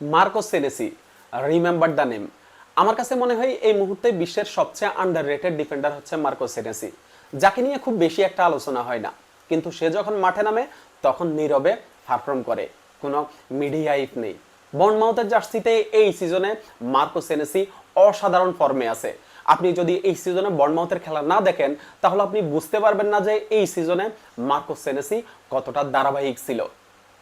Marco Senesi, remember the name. আমার কাছে মনে হয় এই মুহূর্তে বিশ্বের সবচেয়ে আন্ডাররেটেড ডিফেন্ডার হচ্ছে মার্কো সেনেসি, যাকে নিয়ে খুব বেশি একটা আলোচনা হয় না, কিন্তু সে যখন মাঠে নামে তখন নীরবে পারফর্ম করে, কোনো মিডিয়া ইফ নেই। বর্নমাউথের জার্সিতে এই সিজনে মার্কো সেনেসি অসাধারণ ফর্মে আছে। আপনি যদি এই সিজনে বর্নমাউথের খেলা না দেখেন তাহলে আপনি বুঝতে পারবেন না যে এই সিজনে মার্কো সেনেসি কতটা ধারাবাহিক ছিল।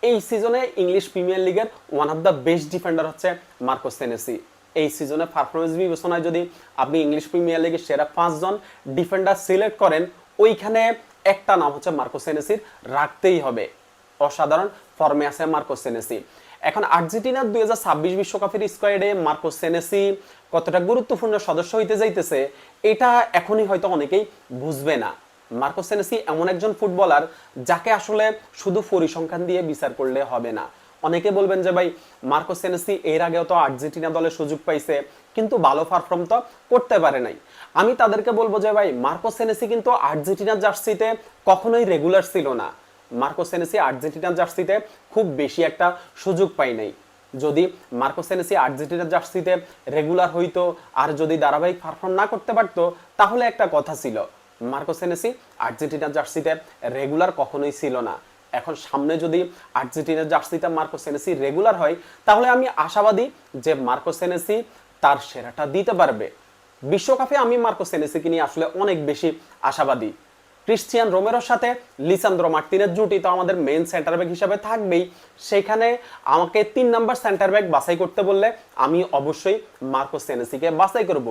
এই সিজনে ইংলিশ প্রিমিয়ার লিগের one of the best defender হচ্ছে মার্কো সেনেসি। এই সিজনে পারফরমেন্স বিবেচনায় যদি আপনি ইংলিশ প্রিমিয়ার লিগের সেরা 5 জন ডিফেন্ডার সিলেক্ট করেন, ওইখানে একটা নাম হচ্ছে মার্কো সেনেসির রাখতেই হবে। অসাধারণ ফর্মে আছে মার্কো সেনেসি। এখন আর্জেন্টিনার 2026 বিশ্বকাপের স্কোয়াডে মার্কো সেনেসি কতটা গুরুত্বপূর্ণ সদস্য হইতে যাইতেছে এটা এখনই হয়তো অনেকেই বুঝবে না। মার্কো সেনেসি এমন একজন ফুটবলার যাকে আসলে শুধু পরিসংখ্যান দিয়ে বিচার করলে হবে না। অনেকে বলবেন যে ভাই মার্কো সেনেসি এর আগেও তো আর্জেন্টিনা দলে সুযোগ পাইছে কিন্তু ভালো পারফর্ম তো করতে পারে নাই। আমি তাদেরকে বলবো যে ভাই মার্কো সেনেসি কিন্তু আর্জেন্টিনার জার্সিতে কখনোই রেগুলার ছিল না। মার্কো সেনেসি আর্জেন্টিনার জার্সিতে খুব বেশি একটা সুযোগ পাই নাই। যদি মার্কো সেনেসি আর্জেন্টিনার জার্সিতে রেগুলার হইতো আর যদি ধারাবাহিক পারফর্ম না করতে পারতো তাহলে একটা কথা ছিল, মার্কো সেনেসি আর্জেন্টিনার জার্সিতে রেগুলার কখনোই ছিল না। এখন সামনে যদি আর্জেন্টিনার জার্সিতে মার্কো সেনেসি রেগুলার হয় তাহলে আমি আশাবাদী যে মার্কো সেনেসি তার সেরাটা দিতে পারবে। বিশ্বকাপে আমি মার্কো সেনেসিকে নিয়ে আসলে অনেক বেশি আশাবাদী। ক্রিস্টিয়ান রোমেরোর সাথে লিসান্দ্রো মার্টিনেজ জুটি তো আমাদের মেইন সেন্টার ব্যাক হিসেবে থাকবেই। সেখানে আমাকে 3 নাম্বার সেন্টার ব্যাক বাছাই করতে বললে আমি অবশ্যই মার্কো সেনেসিকে বাছাই করব।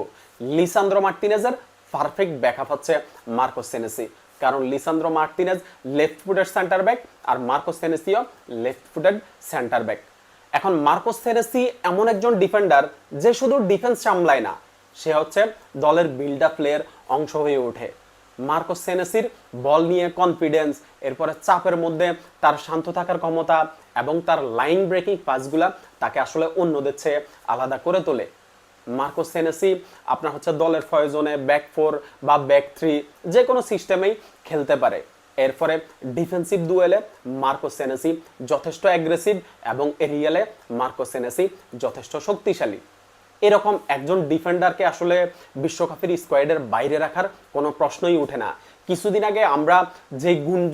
লিসান্দ্রো মার্টিনেজের পারফেক্ট ব্যাকআপ হচ্ছে মার্কো সেনেসি, কারণ Lisandro Martinez left footed centre back আর মার্কো সেনেসিও লেফট ফুটেড সেন্টার ব্যাক। এখন মার্কো সেনেসি এমন একজন ডিফেন্ডার যে শুধু ডিফেন্স সামলায় না, সে হচ্ছে দলের বিল্ড আপ প্লেয়ের অংশ হয়ে ওঠে। মার্কো সেনেসির বল নিয়ে কনফিডেন্স, এরপরে চাপের মধ্যে তার শান্ত থাকার ক্ষমতা এবং তার লাইন ব্রেকিং পাসগুলা তাকে আসলে অন্যদের চেয়ে আলাদা করে তোলে। মার্কো সেনেসি আপনার হচ্ছে দলের প্রয়োজনে ব্যাক 4 বা ব্যাক 3 যে কোনো সিস্টেমেই খেলতে পারে। এরপরে ডিফেন্সিভ ডুয়েলে মার্কো সেনেসি যথেষ্ট অ্যাগ্রেসিভ এবং এরিয়ালে মার্কো সেনেসি যথেষ্ট শক্তিশালী। এরকম একজন ডিফেন্ডারকে আসলে বিশ্বকাপের স্কোয়াডের বাইরে রাখার কোনো প্রশ্নই ওঠে না। কিছুদিন আগে আমরা যে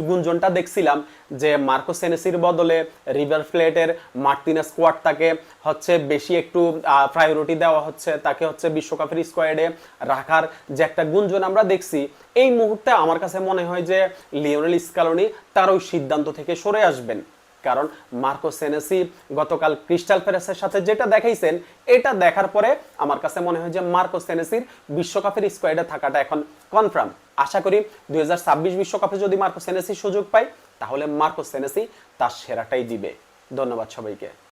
গুঞ্জনটা দেখছিলাম যে মার্কো সেনেসির বদলে রিভার প্লেটের মার্টিনেজ স্কোয়াডটাকে হচ্ছে বেশি একটু প্রায়োরিটি দেওয়া হচ্ছে, তাকে হচ্ছে বিশ্বকাপের স্কোয়াডে রাখার যে একটা গুঞ্জন আমরা দেখছি, এই মুহূর্তে আমার কাছে মনে হয় যে লিওনেল স্কালোনি তার ওই সিদ্ধান্ত থেকে সরে আসবেন। কারণ মার্কো সেনেসি গতকাল ক্রিস্টাল প্যালেসের সাথে যেটা দেখাইছেন এটা দেখার পরে আমার কাছে মনে হয় যে মার্কো সেনেসির বিশ্বকাপের স্কোয়াডে থাকাটা এখন কনফার্ম। আশা করি 2026 বিশ্বকাপে যদি মার্কো সেনেসি সুযোগ পায় তাহলে মার্কো সেনেসি তার সেরাটাই দিবে। ধন্যবাদ সবাইকে।